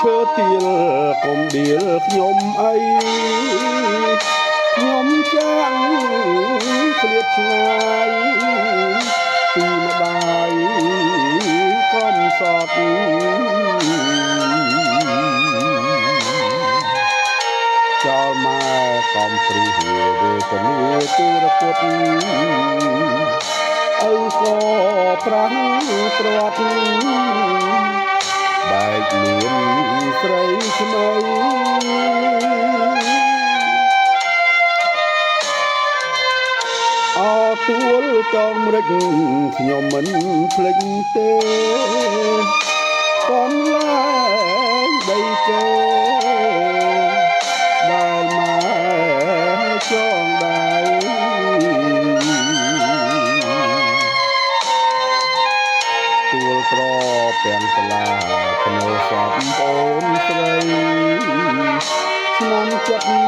ឈើទៀលកុំដៀលខ្ញុំអីខ្ញុំចាំងឃ្លាតឆ្ងាយពីម្ដាយកំសត់ចោលម៉ែកំព្រីវេទនាទូរពុតឪក៏ប្រាំងព្រាត់បែកមានស្រីថ្មីអទួលចងរិចខ្ញុំមិនភ្លេចទេកូនលែងដីគេដែលម៉ែចងដៃទួលត្រពាំងសាលាភ្នៅសពអូនស្រីឆ្នាំ78អូ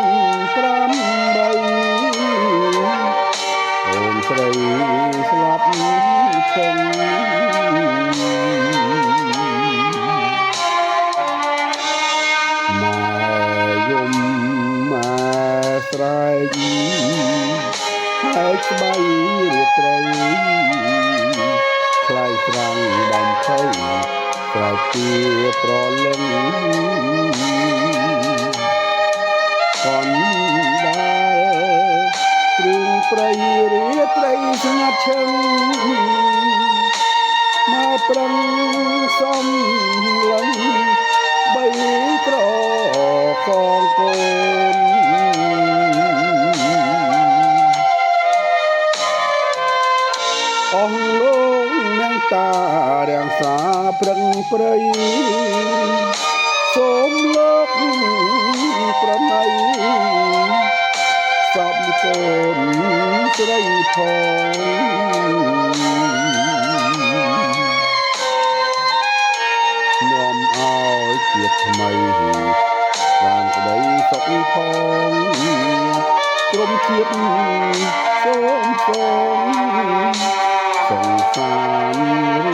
នស្រីស្លាប់ជឹងម៉ែយំម៉ែស្រែកហើយស្បៃរាត្រីខ្លាយស្រាំងបំភ័យស្រែកជាប្រលឹងកនដាលទ្រូងព្រៃរាត្រីស្ងាត់ឈឹងមកប្រឹងសំឡឹងបីក្រកងកូនអស់លោកនាងតារាំងសាប្រឹងព្រៃសូមលោកប្រណីសពកូនស្រីផងនាំឲ្យជាតិថ្មីបានក្តីសុខផងក្រុមជាតិសូមសងសង្សាន